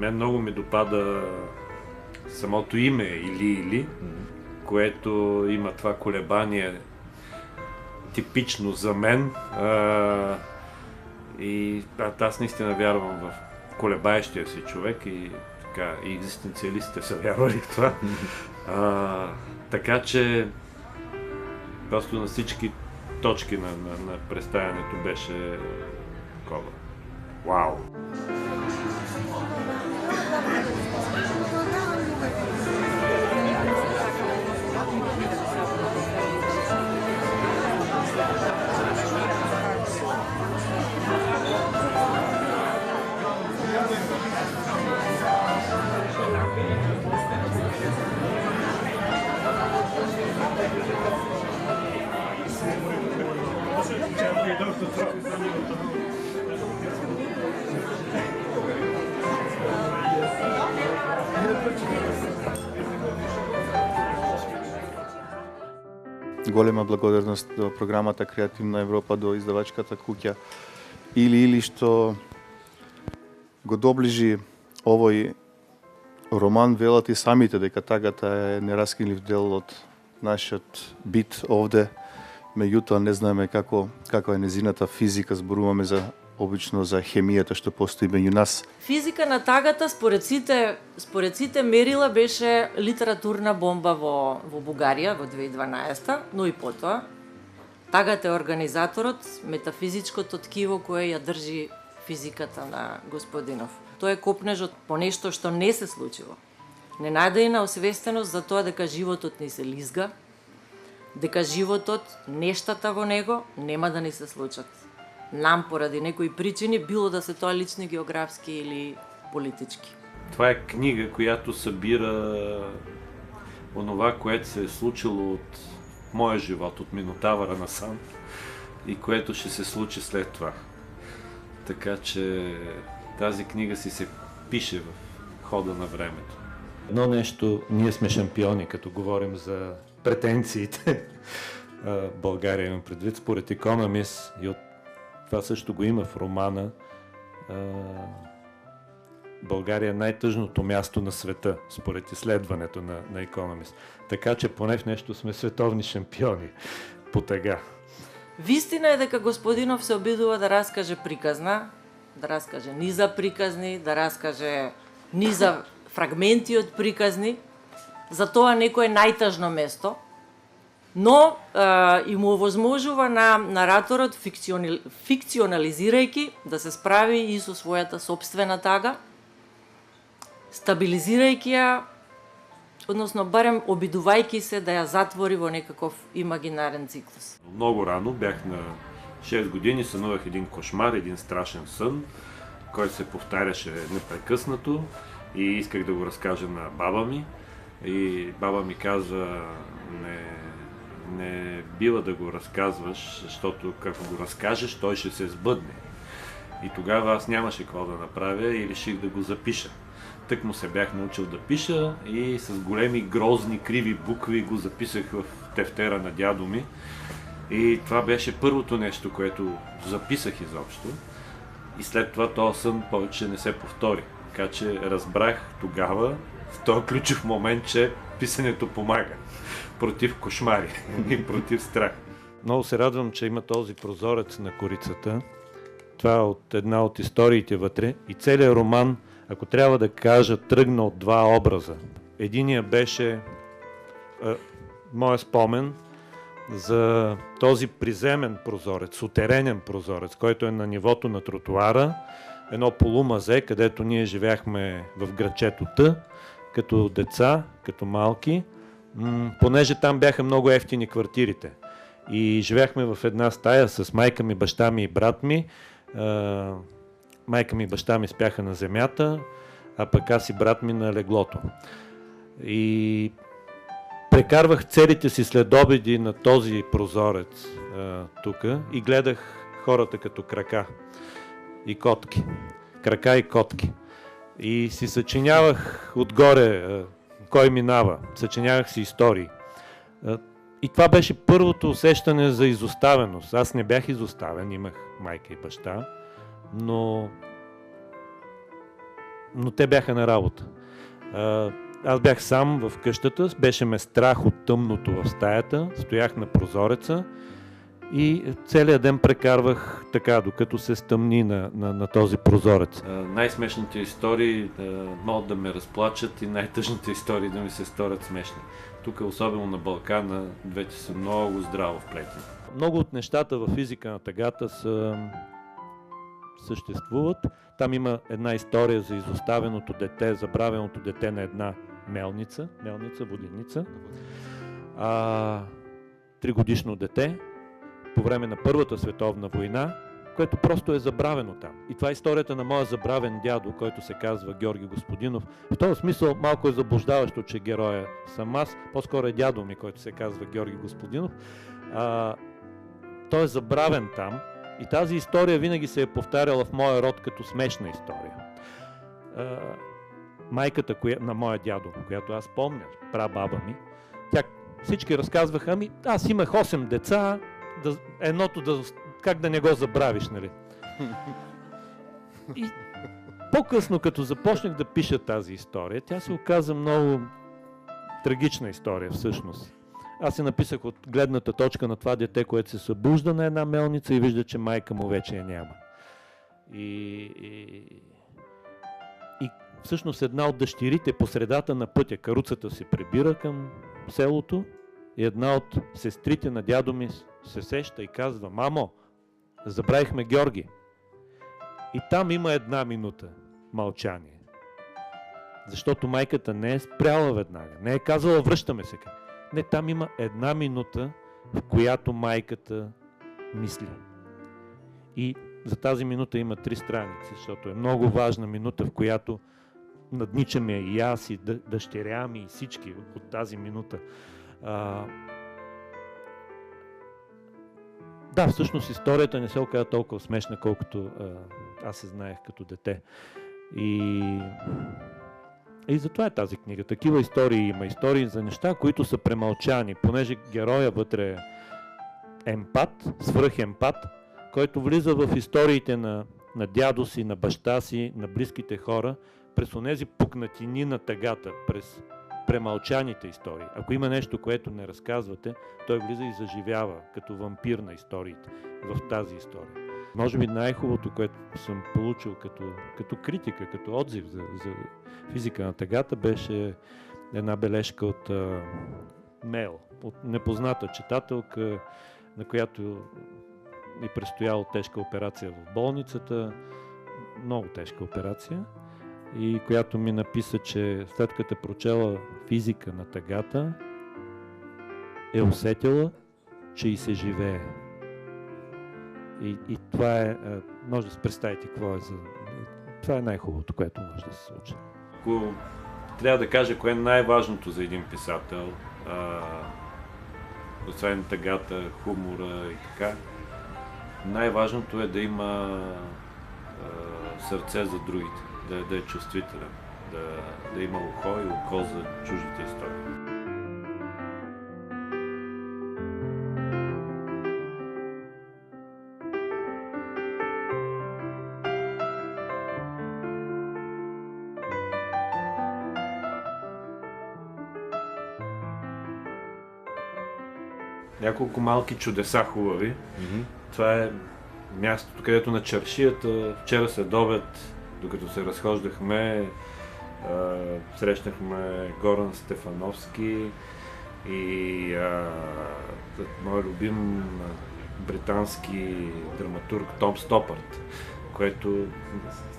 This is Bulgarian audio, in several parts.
Мен много ми допада самото име Или, което има това колебание типично за мен. И аз наистина вярвам в колебаещия си човек и така, и екзистенциалистите са вярвали в това. Така че просто на всички точки на представянето беше такова. Вау! Голема благодарност до програмата Креативна Европа, до издавачката куќа Или што го доближи овој роман. Велат и самите дека тагата е нераскинлив дел од нашиот бит овде. Меѓутоа не знаеме како е незината физика, зборуваме обично за хемијата што постои меѓу нас. Физика на тагата според сите мерила беше литературна бомба во Бугарија во 2012, но и потоа. Тагата е организаторот, метафизичкото ткиво кое ја држи физиката на господинов. Тој е копнежот по нешто што не се случило. Ненајдена освестеност за тоа дека животот ни се лизга, дека животот, нештата во него нема да ни се случат. Нам поради некои причини, било да се тоа лични, географски или политички. Това е книга, която събира онова, което се е случило от моя живот, от Минотавъра насам и което ще се случи след това. Така че тази книга си се пише в хода на времето. Едно нещо, ние сме шампиони, като говорим за претенциите. България имам предвид, според Economist, и от това също го има в романа. България е най-тъжното място на света, според изследването на Economist. Така че поне в нещо сме световни шампиони по тага. Вистина е дека господинов се обидува да раскаже приказна, да раскаже низа приказни, да раскаже низа фрагменти од приказни. За тоа некое најтажно место, но и му овозможува на нараторот, фикционализирајќи, да се справи и со својата собствена тага, стабилизирајќи ја, односно барем обидувајќи се да ја затвори во некаков имагинарен циклус. Много рано, бях на 6 години, сънувах един кошмар, един страшен сън, който се повтаряше непрекъснато и исках да го разкажа на баба ми. И баба ми каза, не бива да го разказваш, защото ако го разкажеш, той ще се сбъдне. И тогава аз нямаше какво да направя и реших да го запиша. Тък му се бях научил да пиша и с големи грозни криви букви го записах в тефтера на дядо ми. И това беше първото нещо, което записах изобщо. И след това този сън повече не се повтори. Така че разбрах тогава, в този ключов момент, че писането помага против кошмари и против страх. Много се радвам, че има този прозорец на корицата. Това е една от историите вътре. И целият роман, ако трябва да кажа, тръгна от два образа. Единия беше моя спомен за този приземен прозорец, сутеренен прозорец, който е на нивото на тротуара, едно полумазе, където ние живяхме в градчето Т, като деца, като малки, понеже там бяха много ефтини квартирите. И живяхме в една стая с майка ми, баща ми и брат ми. Майка ми и баща ми спяха на земята, а пък аз и брат ми на леглото. И прекарвах целите си следобеди на този прозорец тук и гледах хората като крака и котки. Крака и котки. И си съчинявах отгоре кой минава. Съчинявах си истории. И това беше първото усещане за изоставеност. Аз не бях изоставен, имах майка и баща, но но те бяха на работа. Аз бях сам в къщата, беше ме страх от тъмното в стаята, стоях на прозореца и целият ден прекарвах така, докато се стъмни на този прозорец. Най-смешните истории могат да ме разплачат и най-тъжните истории да ми се сторят смешни. Тук, особено на Балкана, двете са много здраво вплетени. Много от нещата във физика на тъгата съществуват. Там има една история за изоставеното дете, забравеното дете на една мелница, воденица. 3-годишно дете по време на Първата световна война, което просто е забравено там. И това е историята на моя забравен дядо, който се казва Георги Господинов. В този смисъл малко е заблуждаващо, че героя съм аз, по-скоро е дядо ми, който се казва Георги Господинов. Той е забравен там и тази история винаги се е повтаряла в моя род като смешна история. Майката на моя дядо, която аз помня, прабаба ми, всички разказваха, аз имах 8 деца, едното как да не го забравиш, нали? И по-късно, като започнах да пиша тази история, тя се оказа много трагична история всъщност. Аз се написах от гледната точка на това дете, което се събужда на една мелница и вижда, че майка му вече я няма. И всъщност една от дъщерите по средата на пътя, каруцата се прибира към селото и една от сестрите на дядо ми се сеща и казва: мамо, забравихме Георги. И там има 1 минута мълчание. Защото майката не е спряла веднага, не е казала връщаме се. Не, там има 1 минута, в която майката мисли. И за тази минута има 3 страници, защото е много важна минута, в която надничаме и аз, и дъщеря ми, и всички от тази минута. Да, всъщност историята не се оказа толкова смешна, колкото аз се знаех като дете. И затова е тази книга. Такива истории има. Истории за неща, които са премълчани, понеже героя вътре е емпат, свръхемпат, който влиза в историите на дядо си, на баща си, на близките хора, през онези пукнатини на тъгата, през премълчаните истории. Ако има нещо, което не разказвате, той влиза и заживява като вампир на историите в тази история. Може би най-хубавото, което съм получил като критика, като отзив за физика на тъгата, беше една бележка от мейл, от непозната читателка, на която ми предстояла тежка операция в болницата, много тежка операция, и която ми написа, че след като е прочела физика на тъгата, е усетила, че и се живее. И това е, може да се представите какво е това е най-хубавото, което може да се случи. Ако трябва да кажа кое е най-важното за един писател, освен тъгата, хумора и така, най-важното е да има сърце за другите, да е чувствителен, да има ухо и око за чуждите истории. Няколко малки чудеса хубави. Mm-hmm. Това е мястото, където на чаршията вчера следобед, докато се разхождахме, срещнахме Горан Стефановски и мой любим британски драматург Том Стопарт, което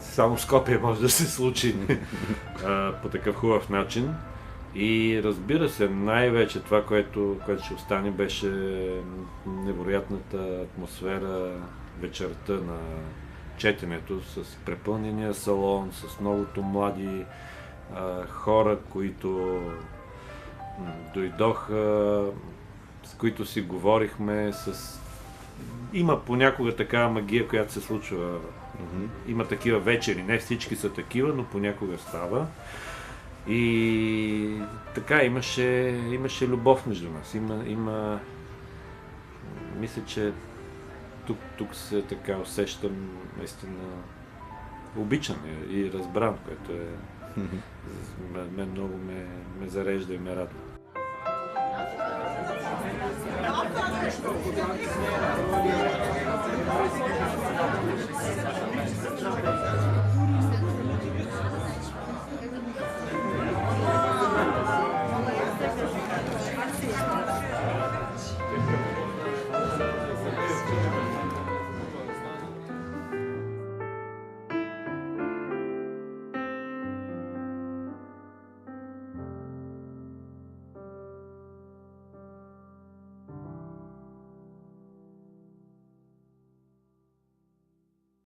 само в Скопие може да се случи по такъв хубав начин. И разбира се, най-вече това, което ще остане, беше невероятната атмосфера вечерта на четенето с препълнения салон, с многото млади хора, които дойдоха, с които си говорихме. Има понякога такава магия, която се случва. Има такива вечери, не всички са такива, но понякога става. И така, имаше любов между нас. Мисля, че тук се така усещам наистина обичан и разбран, което е мен много ме зарежда и ме радва.